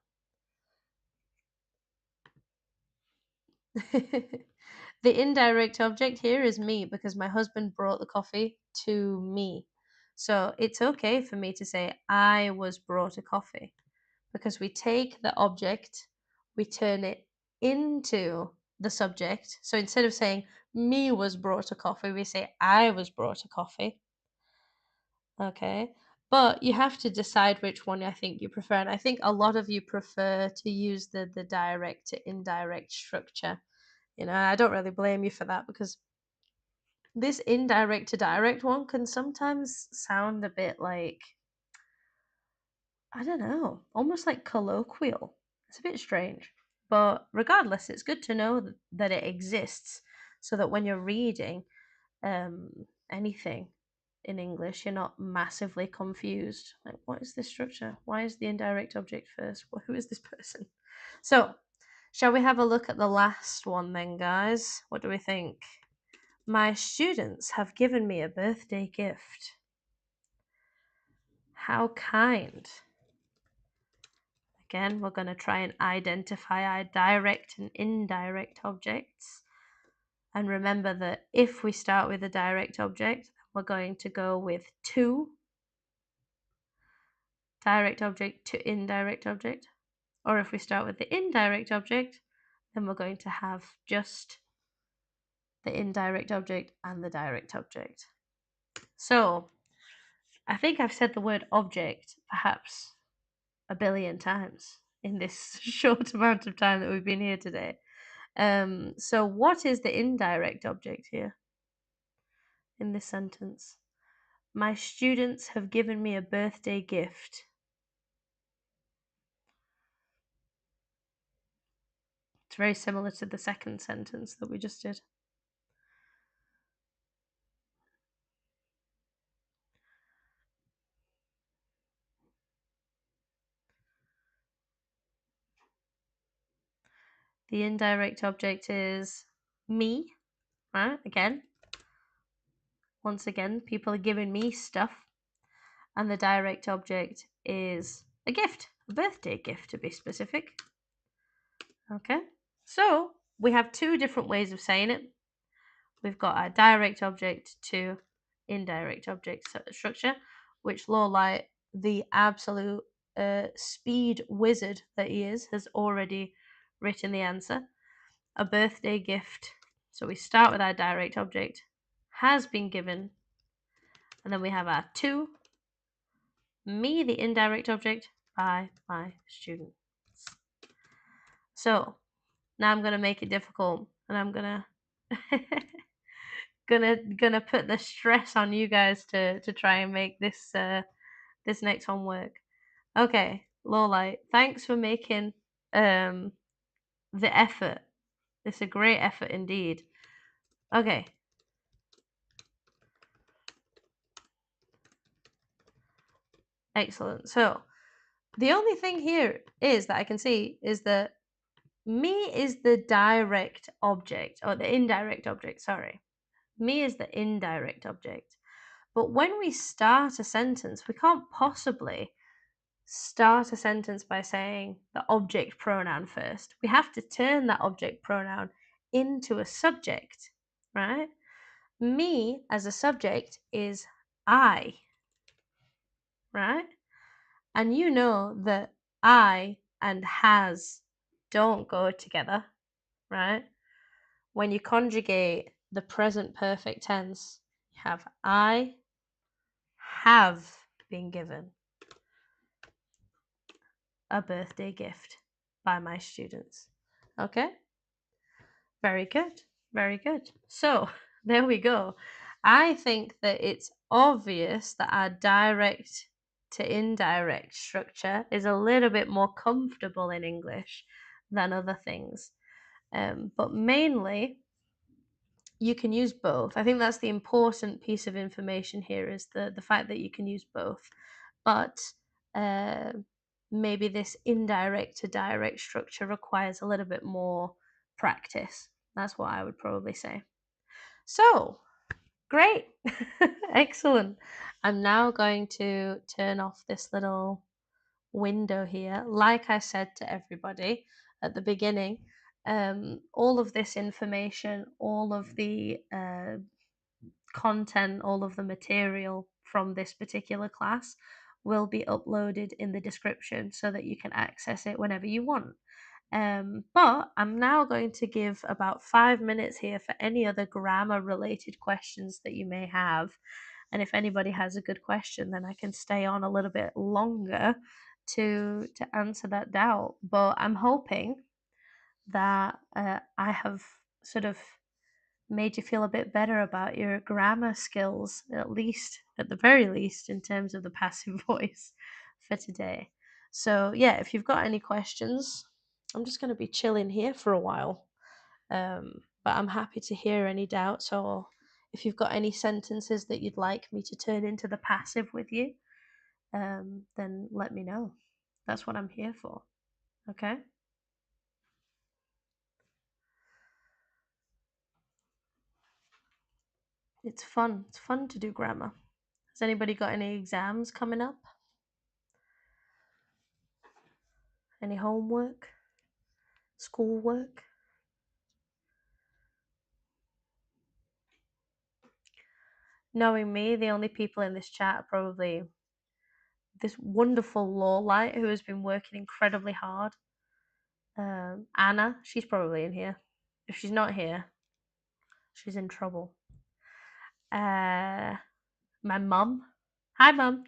The indirect object here is me because my husband brought the coffee to me. So it's okay for me to say I was brought a coffee because we take the object, we turn it into the subject. So instead of saying me was brought a coffee, we say I was brought a coffee. Okay. But you have to decide which one I think you prefer. And I think a lot of you prefer to use the direct to indirect structure. You know, I don't really blame you for that because this indirect to direct one can sometimes sound a bit like, I don't know, almost like colloquial. It's a bit strange. But regardless, it's good to know that it exists so that when you're reading anything in English, you're not massively confused. Like, what is this structure? Why is the indirect object first? Who is this person? So, shall we have a look at the last one then, guys? What do we think? My students have given me a birthday gift. How kind. Again, we're going to try and identify our direct and indirect objects. And remember that if we start with a direct object, we're going to go with to, direct object to indirect object. Or if we start with the indirect object, then we're going to have just the indirect object, and the direct object. So I think I've said the word object perhaps a billion times in this short amount of time that we've been here today. So what is the indirect object here in this sentence? My students have given me a birthday gift. It's very similar to the second sentence that we just did. The indirect object is me, right? Once again, people are giving me stuff. And the direct object is a gift, a birthday gift to be specific. Okay, so we have two different ways of saying it. We've got our direct object to indirect object structure, which Lawlight, the absolute speed wizard that he is, has already written the answer. A birthday gift. So we start with our direct object, has been given, and then we have our to, me, the indirect object, by my students. So now I'm gonna make it difficult, and I'm gonna gonna put the stress on you guys to try and make this this next one work. Okay, Lawlight, thanks for making the effort. It's a great effort indeed. Okay. Excellent. So the only thing here is that I can see is that me is the direct object, or the indirect object, sorry. Me is the indirect object. But when we start a sentence, we can't possibly start a sentence by saying the object pronoun first. We have to turn that object pronoun into a subject, right? Me as a subject is I, right? And you know that I and has don't go together, right? When you conjugate the present perfect tense, you have I have been given a birthday gift by my students. Okay? Very good. Very good. So, there we go. I think that it's obvious that our direct to indirect structure is a little bit more comfortable in English than other things. But mainly, you can use both. I think that's the important piece of information here, is the fact that you can use both. But maybe this indirect to direct structure requires a little bit more practice. That's what I would probably say. So, great. Excellent. I'm now going to turn off this little window here. Like I said to everybody at the beginning, all of this information, all of the content, all of the material from this particular class will be uploaded in the description so that you can access it whenever you want. But I'm now going to give about 5 minutes here for any other grammar related questions that you may have. And if anybody has a good question, then I can stay on a little bit longer to answer that doubt. But I'm hoping that I have sort of made you feel a bit better about your grammar skills, at the very least, in terms of the passive voice for today. So, yeah, if you've got any questions, I'm just going to be chilling here for a while. But I'm happy to hear any doubts, or if you've got any sentences that you'd like me to turn into the passive with you, then let me know. That's what I'm here for. Okay? It's fun. It's fun to do grammar. Has anybody got any exams coming up? Any homework? Schoolwork? Knowing me, the only people in this chat are probably this wonderful Lawlight who has been working incredibly hard. Anna, she's probably in here. If she's not here, She's in trouble. My mum. Hi, mum.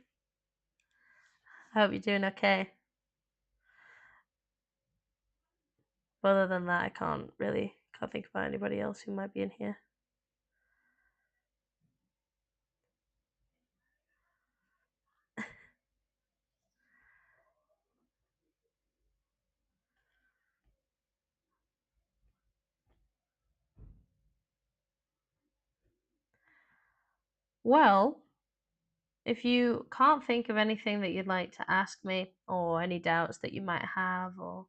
Hope you're doing okay. But other than that, I can't think about anybody else who might be in here. Well, if you can't think of anything that you'd like to ask me, or any doubts that you might have, or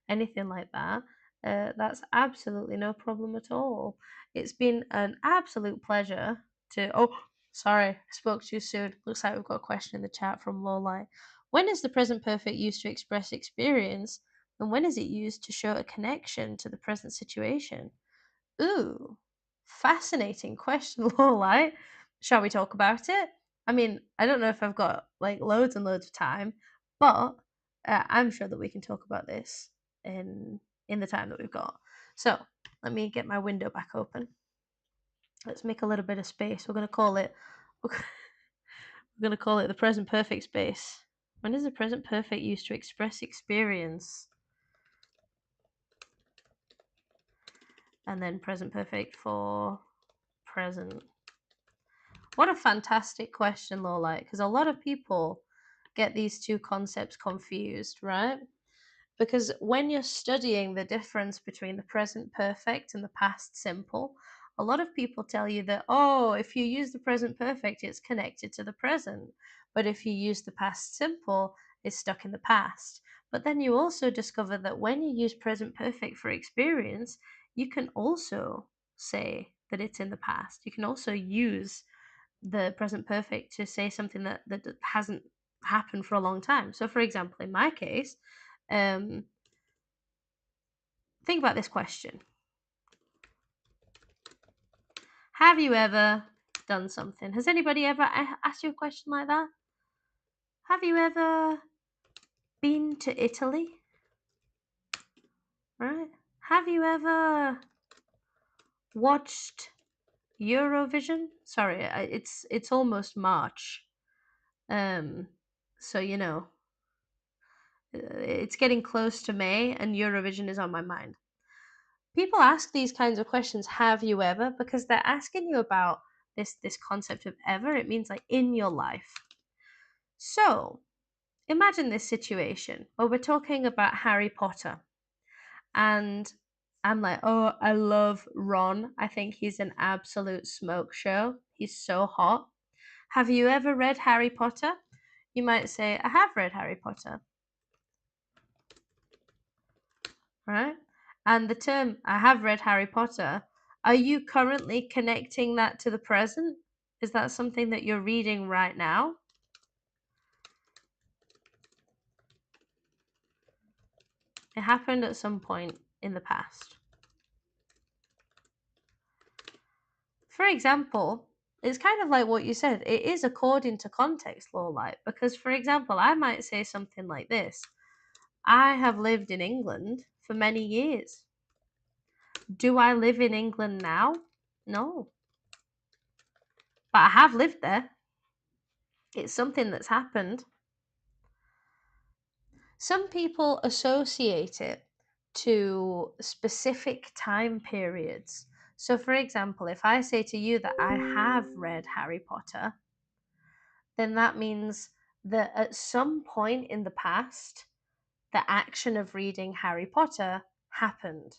anything like that, that's absolutely no problem at all. It's been an absolute pleasure to. Oh, sorry, I spoke too soon. Looks like we've got a question in the chat from Lowlight. When is the present perfect used to express experience, and when is it used to show a connection to the present situation? Ooh, fascinating question, Lowlight. Shall we talk about it? I mean, I don't know if I've got like loads and loads of time, but I'm sure that we can talk about this in the time that we've got. So let me get my window back open. Let's make a little bit of space. We're gonna call it the present perfect space. When is the present perfect used to express experience? And then present perfect for present. What a fantastic question, Lola, because a lot of people get these two concepts confused, right? Because when you're studying the difference between the present perfect and the past simple, a lot of people tell you that, oh, if you use the present perfect, it's connected to the present. But if you use the past simple, it's stuck in the past. But then you also discover that when you use present perfect for experience, you can also say that it's in the past. You can also use the present perfect to say something that hasn't happened for a long time. So, for example, in my case, think about this question. Have you ever done something? Has anybody ever asked you a question like that? Have you ever been to Italy? Right? Have you ever watched Eurovision? Sorry, it's almost March. So you know, it's getting close to May and Eurovision is on my mind. People ask these kinds of questions, have you ever, because they're asking you about this concept of ever. It means like in your life. So imagine this situation where we're talking about Harry Potter, and I'm like, oh, I love Ron. I think he's an absolute smoke show. He's so hot. Have you ever read Harry Potter? You might say, I have read Harry Potter. Right? And the term, I have read Harry Potter, are you currently connecting that to the present? Is that something that you're reading right now? It happened at some point in the past. For example, it's kind of like what you said. It is according to context, Lowlight, because, for example, I might say something like this. I have lived in England for many years. Do I live in England now? No. But I have lived there. It's something that's happened. Some people associate it to specific time periods. So, for example, if I say to you that I have read Harry Potter, then that means that at some point in the past, the action of reading Harry Potter happened.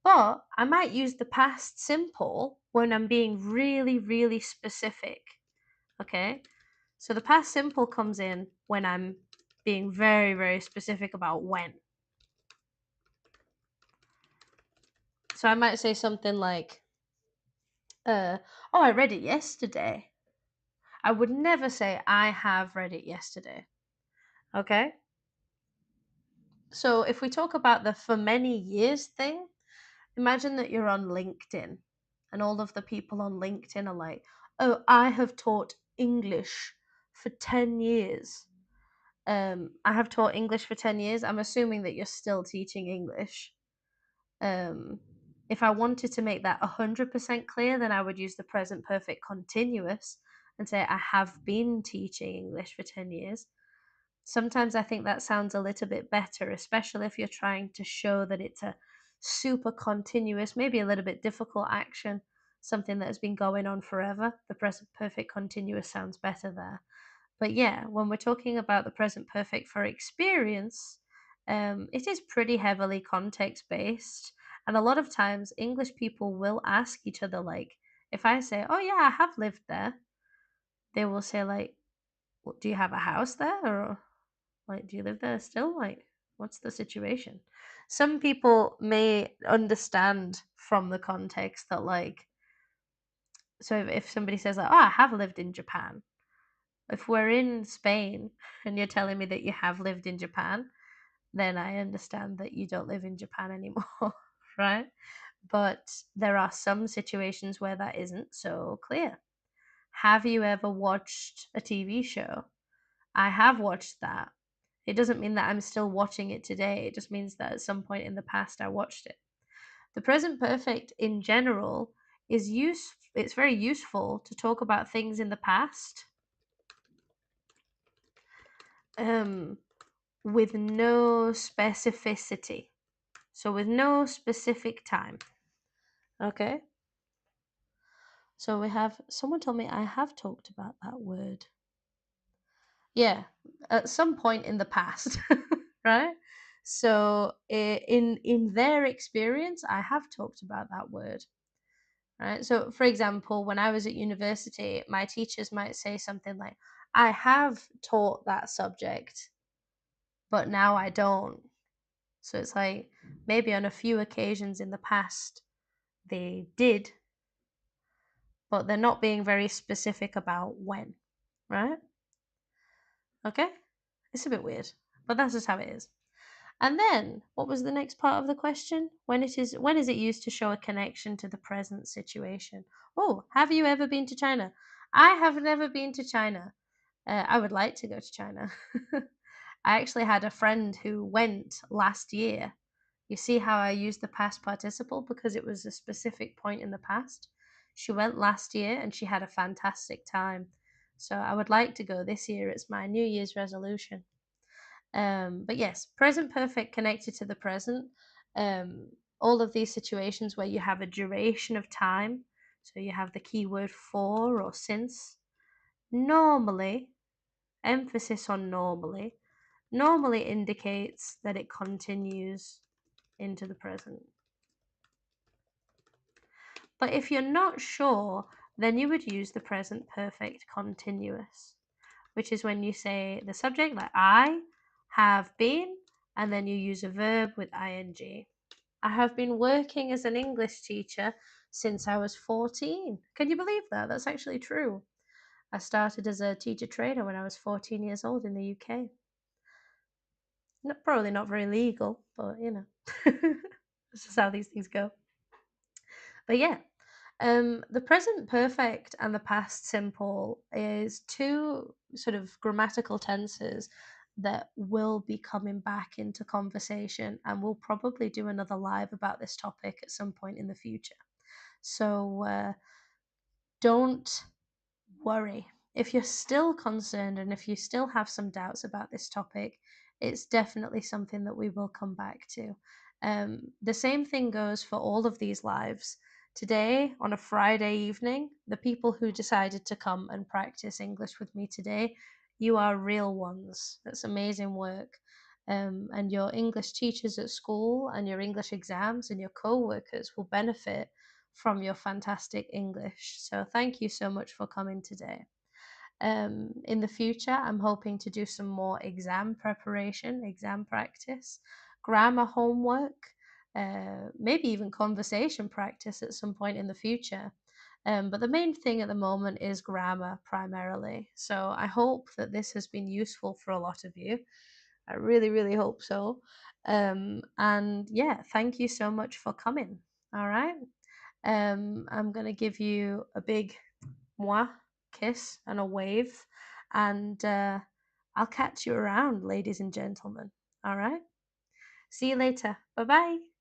But I might use the past simple when I'm being really, really specific. Okay? So the past simple comes in when I'm being very, very specific about when. So I might say something like, oh, I read it yesterday. I would never say, I have read it yesterday. Okay? So if we talk about the for many years thing, imagine that you're on LinkedIn and all of the people on LinkedIn are like, oh, I have taught English for 10 years. I have taught English for 10 years. I'm assuming that you're still teaching English. If I wanted to make that 100% clear, then I would use the present perfect continuous and say, I have been teaching English for 10 years. Sometimes I think that sounds a little bit better, especially if you're trying to show that it's a super continuous, maybe a little bit difficult action, something that has been going on forever. The present perfect continuous sounds better there. But yeah, when we're talking about the present perfect for experience, it is pretty heavily context based. And a lot of times, English people will ask each other, like, if I say, oh, yeah, I have lived there, they will say, like, "Well, do you have a house there? Or, like, do you live there still? Like, what's the situation?" Some people may understand from the context that, like, so if somebody says, like, oh, I have lived in Japan, if we're in Spain and you're telling me that you have lived in Japan, then I understand that you don't live in Japan anymore, right? But there are some situations where that isn't so clear. Have you ever watched a TV show? I have watched that. It doesn't mean that I'm still watching it today. It just means that at some point in the past I watched it. The present perfect in general is it's very useful to talk about things in the past. Um with no specificity. So with no specific time. Okay? So we have someone told me I have talked about that word. Yeah, at some point in the past, right? So in their experience, I have talked about that word, right? So for example, when I was at university, my teachers might say something like, "I have taught that subject, but now I don't." So it's like maybe on a few occasions in the past they did, but they're not being very specific about when, right? Okay? It's a bit weird, but that's just how it is. And then, what was the next part of the question? When is it used to show a connection to the present situation? Oh, have you ever been to China? I have never been to China. I would like to go to China. I actually had a friend who went last year. You see how I used the past participle because it was a specific point in the past? She went last year and she had a fantastic time. So I would like to go this year. It's my New Year's resolution. But yes, present perfect connected to the present. Um, all of these situations where you have a duration of time, so you have the keyword for or since. Normally, emphasis on normally indicates that it continues into the present. But if you're not sure, then you would use the present perfect continuous, which is when you say the subject, like I have been, and then you use a verb with ing. I have been working as an English teacher since I was 14. Can you believe that? That's actually true. I started as a teacher trainer when I was 14 years old in the UK. Probably not very legal, but you know, this is how these things go. But yeah, the present perfect and the past simple is two sort of grammatical tenses that will be coming back into conversation, and we'll probably do another live about this topic at some point in the future. So don't worry. If you're still concerned and if you still have some doubts about this topic, it's definitely something that we will come back to. The same thing goes for all of these lives. Today, on a Friday evening, the people who decided to come and practice English with me today, you are real ones. That's amazing work. And your English teachers at school and your English exams and your co workers will benefit from your fantastic English. So thank you so much for coming today. In the future, I'm hoping to do some more exam preparation, exam practice, grammar homework, maybe even conversation practice at some point in the future. But the main thing at the moment is grammar primarily. So I hope that this has been useful for a lot of you. I really, really hope so. And yeah, thank you so much for coming. All right. I'm going to give you a big mwah kiss and a wave, and I'll catch you around, ladies and gentlemen. All right. See you later. Bye bye.